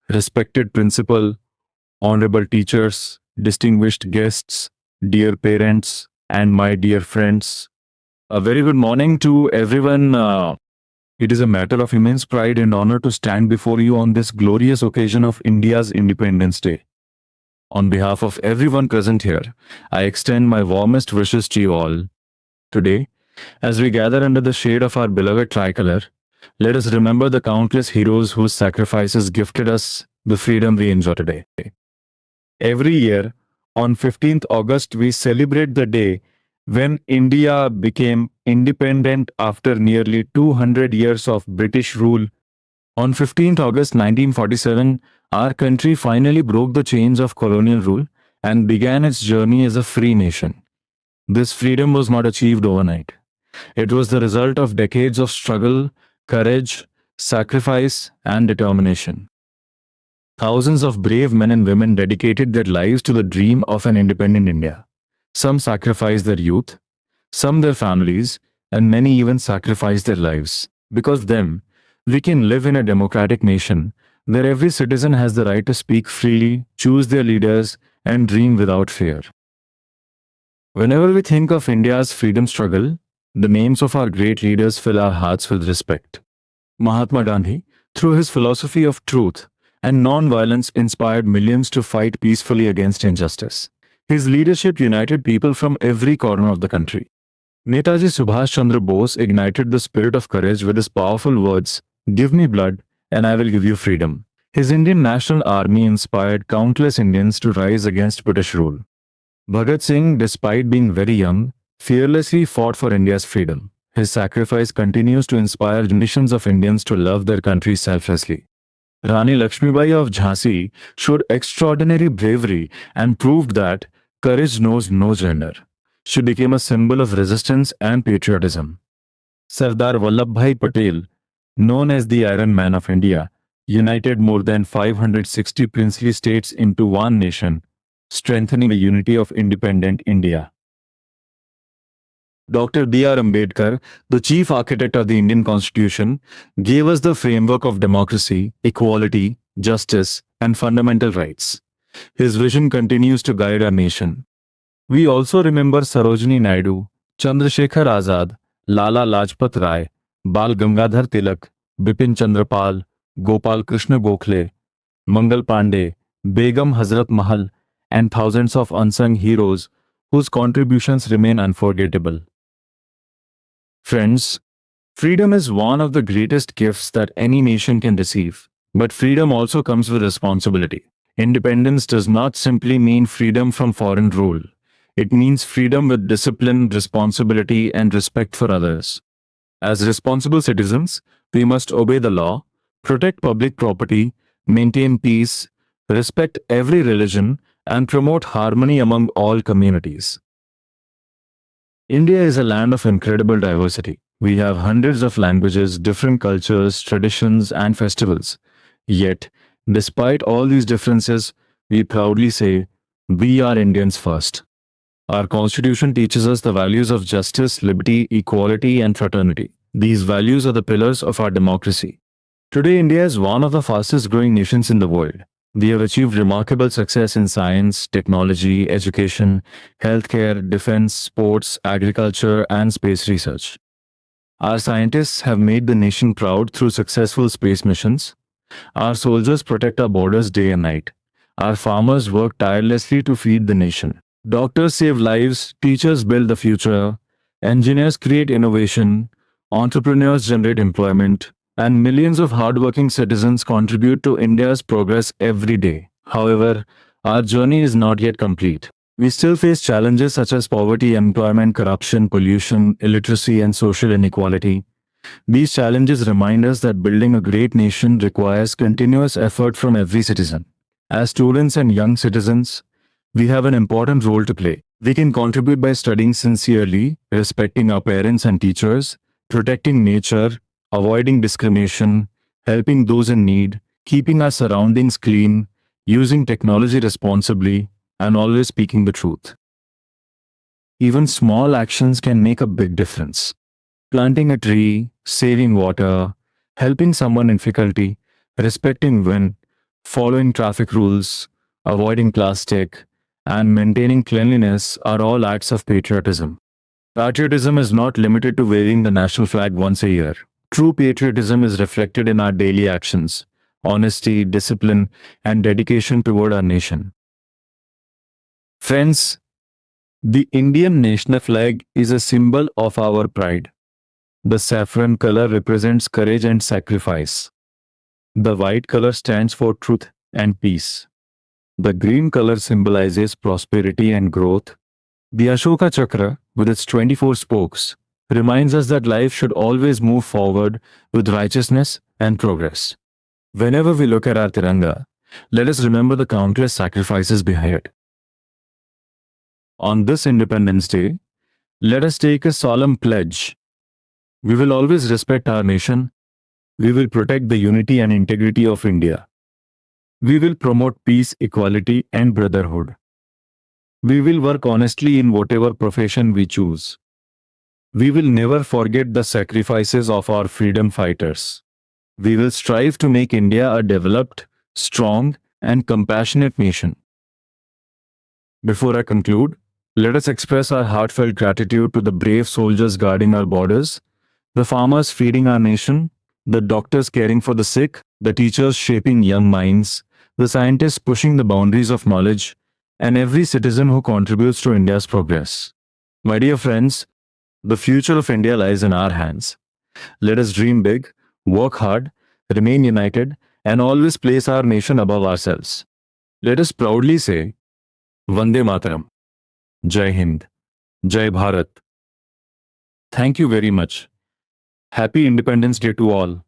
Respected principal, honorable teachers, distinguished guests, dear parents, and my dear friends. A very good morning to everyone. It is a matter of immense pride and honor to stand before you on this glorious occasion of India's Independence Day. On behalf of everyone present here, I extend my warmest wishes to you all. Today, as we gather under the shade of our beloved tricolor, let us remember the countless heroes whose sacrifices gifted us the freedom we enjoy today. Every year, on 15th August, we celebrate the day when India became independent after nearly 200 years of British rule. On 15th August 1947, our country finally broke the chains of colonial rule and began its journey as a free nation. This freedom was not achieved overnight. It was the result of decades of struggle, courage, sacrifice, and determination. Thousands of brave men and women dedicated their lives to the dream of an independent India. Some sacrificed their youth, some their families, and many even sacrificed their lives. Because of them, we can live in a democratic nation where every citizen has the right to speak freely, choose their leaders, and dream without fear. Whenever we think of India's freedom struggle, the names of our great leaders fill our hearts with respect. Mahatma Gandhi, through his philosophy of truth and non-violence, inspired millions to fight peacefully against injustice. His leadership united people from every corner of the country. Netaji Subhash Chandra Bose ignited the spirit of courage with his powerful words, "Give me blood, and I will give you freedom." His Indian National Army inspired countless Indians to rise against British rule. Bhagat Singh, despite being very young, fearlessly fought for India's freedom. His sacrifice continues to inspire generations of Indians to love their country selflessly. Rani Lakshmibai of Jhansi showed extraordinary bravery and proved that courage knows no gender. She became a symbol of resistance and patriotism. Sardar Vallabhbhai Patel, known as the Iron Man of India, united more than 560 princely states into one nation, strengthening the unity of independent India. Dr. B.R. Ambedkar, the chief architect of the Indian Constitution, gave us the framework of democracy, equality, justice, and fundamental rights. His vision continues to guide our nation. We also remember Sarojini Naidu, Chandrasekhar Azad, Lala Lajpat Rai, Bal Gangadhar Tilak, Bipin Chandra Pal, Gopal Krishna Gokhale, Mangal Pandey, Begum Hazrat Mahal, and thousands of unsung heroes whose contributions remain unforgettable. Friends, freedom is one of the greatest gifts that any nation can receive. But freedom also comes with responsibility. Independence does not simply mean freedom from foreign rule. It means freedom with discipline, responsibility, and respect for others. As responsible citizens, we must obey the law, protect public property, maintain peace, respect every religion, and promote harmony among all communities. India is a land of incredible diversity. We have hundreds of languages, different cultures, traditions, and festivals. Yet, despite all these differences, we proudly say, we are Indians first. Our constitution teaches us the values of justice, liberty, equality, and fraternity. These values are the pillars of our democracy. Today, India is one of the fastest growing nations in the world. We have achieved remarkable success in science, technology, education, healthcare, defense, sports, agriculture, and space research. Our scientists have made the nation proud through successful space missions. Our soldiers protect our borders day and night. Our farmers work tirelessly to feed the nation. Doctors save lives, teachers build the future, engineers create innovation, entrepreneurs generate employment, and millions of hardworking citizens contribute to India's progress every day. However, our journey is not yet complete. We still face challenges such as poverty, unemployment, corruption, pollution, illiteracy, and social inequality. These challenges remind us that building a great nation requires continuous effort from every citizen. As students and young citizens, we have an important role to play. We can contribute by studying sincerely, respecting our parents and teachers, protecting nature, avoiding discrimination, helping those in need, keeping our surroundings clean, using technology responsibly, and always speaking the truth. Even small actions can make a big difference. Planting a tree, saving water, helping someone in difficulty, respecting women, Following traffic rules, avoiding plastic, and maintaining cleanliness are all acts of patriotism. Patriotism is not limited to waving the national flag once a year. True patriotism is reflected in our daily actions, honesty, discipline, and dedication toward our nation. Friends, the Indian national flag is a symbol of our pride. The saffron color represents courage and sacrifice. The white color stands for truth and peace. The green color symbolizes prosperity and growth. The Ashoka Chakra, with its 24 spokes, reminds us that life should always move forward with righteousness and progress. Whenever we look at our Tiranga, let us remember the countless sacrifices behind it. On this Independence Day, let us take a solemn pledge. We will always respect our nation. We will protect the unity and integrity of India. We will promote peace, equality, and brotherhood. We will work honestly in whatever profession we choose. We will never forget the sacrifices of our freedom fighters. We will strive to make India a developed, strong, and compassionate nation. Before I conclude, let us express our heartfelt gratitude to the brave soldiers guarding our borders, the farmers feeding our nation, the doctors caring for the sick, the teachers shaping young minds, the scientists pushing the boundaries of knowledge, and every citizen who contributes to India's progress. My dear friends, the future of India lies in our hands. Let us dream big, work hard, remain united, and always place our nation above ourselves. Let us proudly say, Vande Mataram, Jai Hind, Jai Bharat. Thank you very much. Happy Independence Day to all.